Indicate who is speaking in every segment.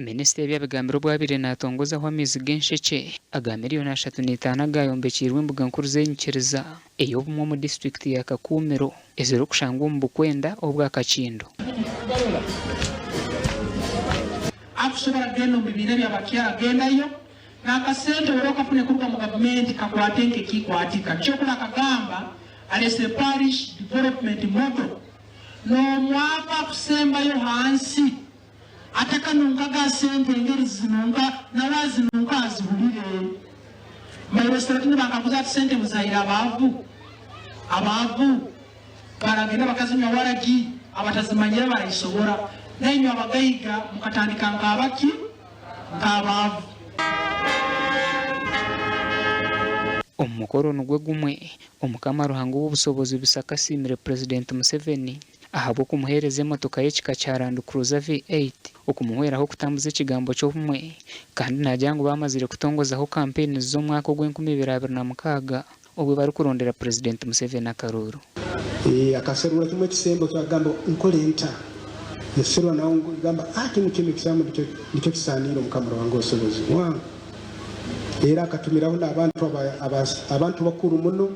Speaker 1: Minisita y'ebyabigambiro bwabire natongozaho amaizi g'enshekye aga miliyoni 35 agayombekirwe embuga nkuru z'enyikiriza ey'obumwe mu disitulikiti ya Kakumiro eziri kushangwa omu bukwenda obwa Kakindo.
Speaker 2: Akusobola genda mu bibiina by'abakyala agendayo n'akasente wera okafune kuruka mu gavumenti kakwate nk'ekikwatika kyokola akagamba alese parish development model n'omwaka akusembayo hansi atakanunga sente engeri zinunga nawazinunga azihulire mairesitatini bakaguza ati sente muzayira abaavu baragenda bakazinywa waragi abatazimanyira barayisobora nayinywa abagayiga mukatandika nk'abaki nk'abaavu.
Speaker 1: Omukoro nugwe gumwe omukama ruhango w'obusobozi bisakasimire President Museveni ahabwo kumuhereza emotoka y'ekika kya Land Cruiser V8 okumuhweraho kutambuza ekigambo ky'obumwe kandi nagira ngu bamazire kutongozaho campaign z'omwaka ogw'2026 obwe bari kurondera President Museveni akaruru.
Speaker 3: Akaserura kimwe kisembo kyagamba nkolenta yeserwa nawo ngamba ati mu kintu kisamu nicyo kisanira omukama ruhango w'obusobozi wangu era akatumiraho abantu bakuru muno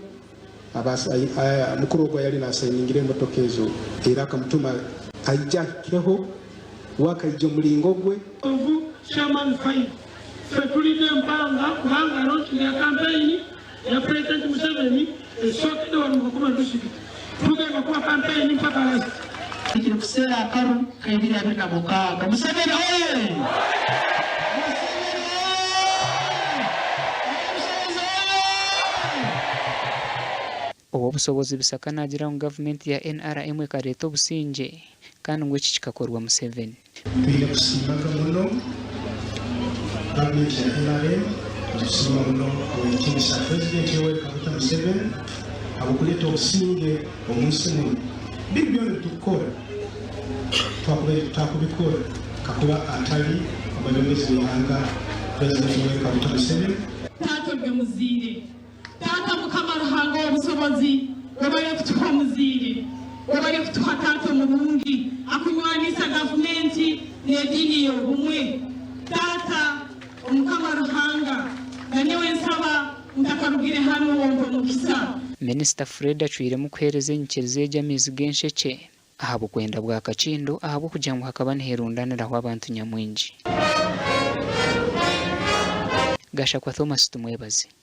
Speaker 3: mukuru ogwo yali nasayiningira emotoka ezo era akamutuma ajjakeho wakajja omulingo gwe
Speaker 4: Chairman 5 fetulide mpanga kubanga launching ya campaign ya President Museveni esokide wano mukuma district tugenda kuwa campaign mpaka last
Speaker 2: ikiri kusera akaru kaibiri abika mukaga Museveni oye
Speaker 1: obusobozi bisaka nagira ngo gavumenti ya NRM ekareeta obusinge kandi ngo iki kikakorwa Museveni.
Speaker 3: Twine kusimaga muno gavumenti ya NRM tusima muno owekiisa President Yoweri Kaguta Museveni abukuleta obusinge omunsi muno bibyona tukora twakubikora kakuba atali abalembezi b'ihanga President Yoweri Kaguta Museveni
Speaker 4: tatobwe muzire tata mukama ruhango w'obusobozi wabali kutuha muzire wabali kutuha tata mulungi akunywanisa gavumenti n'edini y'obumwe tata omukama ruhanga nanyewe nsaba ntakarugire hano wombo mukisa.
Speaker 1: Minisita Fred acwiremu kuhereza enyikiriza y'amaizi g'enshekye aha bukwenda bwa Kakindo ahabwo kugira ngu hakaba niherundaniraho abantu nyamwingi. Gashakwa Thomas tumwebaze.